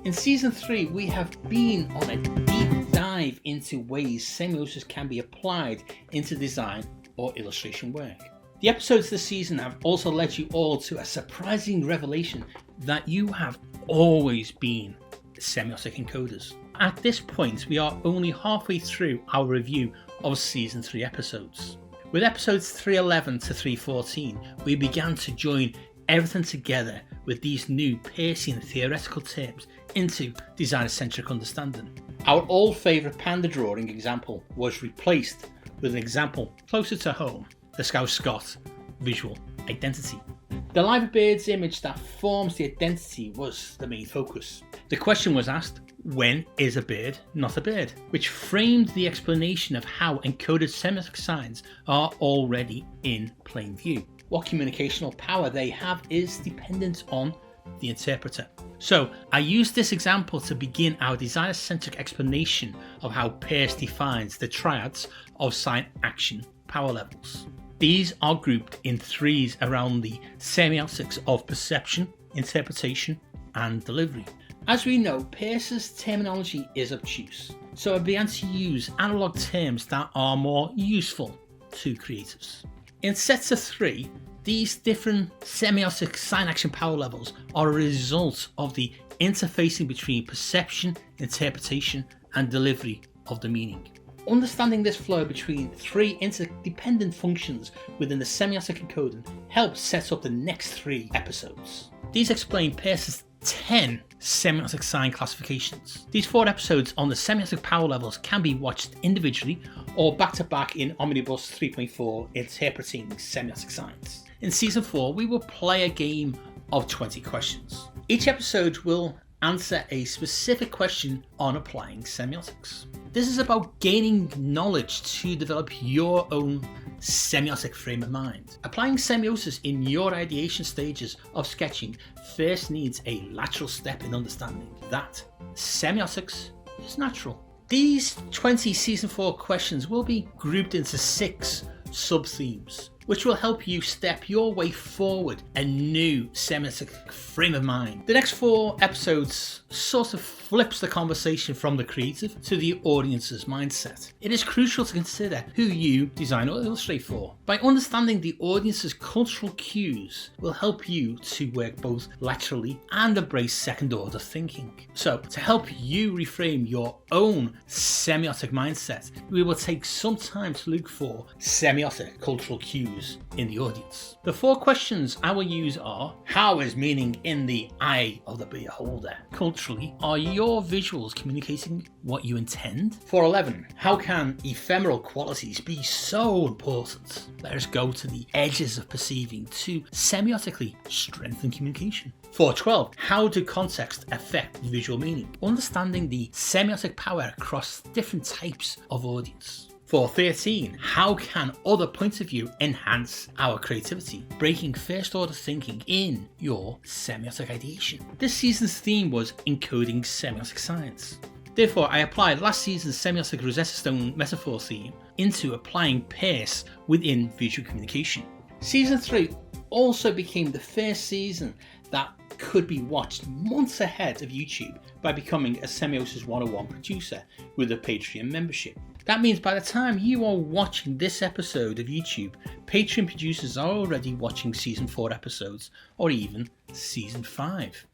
In Season 3, we have been on a deep dive into ways semiosis can be applied into design or illustration work. The episodes this season have also led you all to a surprising revelation that you have always been semiotic encoders. At this point, we are only halfway through our review of Season 3 episodes. With episodes 311 to 314, we began to join everything together with these new Peircean theoretical terms into designer-centric understanding. Our old favourite panda drawing example was replaced with an example closer to home, the Scout-Scott visual identity. The live bird's image that forms the identity was the main focus. The question was asked, when is a bird not a bird? Which framed the explanation of how encoded semiotic signs are already in plain view. What communicational power they have is dependent on the interpreter. So I used this example to begin our designer-centric explanation of how Peirce defines the triads of sign action power levels. These are grouped in threes around the semiotics of perception, interpretation, and delivery. As we know, Peirce's terminology is obtuse, so I began to use analog terms that are more useful to creatives. In sets of three, these different semiotic sign action power levels are a result of the interfacing between perception, interpretation, and delivery of the meaning. Understanding this flow between three interdependent functions within the semiotic encoding helps set up the next 3 episodes. These explain Peirce's 10 semiotic sign classifications. These 4 episodes on the semiotic power levels can be watched individually or back to back in Omnibus 3.4 Interpreting Semiotic Signs. In Season 4, we will play a game of 20 questions. Each episode will answer a specific question on applying semiotics. This is about gaining knowledge to develop your own semiotic frame of mind. Applying semiosis in your ideation stages of sketching first needs a lateral step in understanding that semiotics is natural. These 20 Season 4 questions will be grouped into 6 sub-themes, which will help you step your way forward a new semiotic frame of mind. The next 4 episodes sort of flips the conversation from the creative to the audience's mindset. It is crucial to consider who you design or illustrate for. By understanding the audience's cultural cues will help you to work both laterally and embrace second order thinking. So to help you reframe your own semiotic mindset, we will take some time to look for semiotic cultural cues in the audience. The 4 questions I will use are: how is meaning in the eye of the beholder? Culturally, are your visuals communicating what you intend? 411, how can ephemeral qualities be so important? Let us go to the edges of perceiving to semiotically strengthen communication. 412, how do context affect visual meaning? Understanding the semiotic power across different types of audience. 413, how can other points of view enhance our creativity? Breaking first order thinking in your semiotic ideation. This season's theme was encoding semiotic science. Therefore, I applied last season's Semiotic Rosetta Stone metaphor theme into applying Peirce within visual communication. Season 3 also became the first season that could be watched months ahead of YouTube by becoming a Semiosis 101 producer with a Patreon membership. That means by the time you are watching this episode of YouTube, Patreon producers are already watching Season 4 episodes or even Season 5.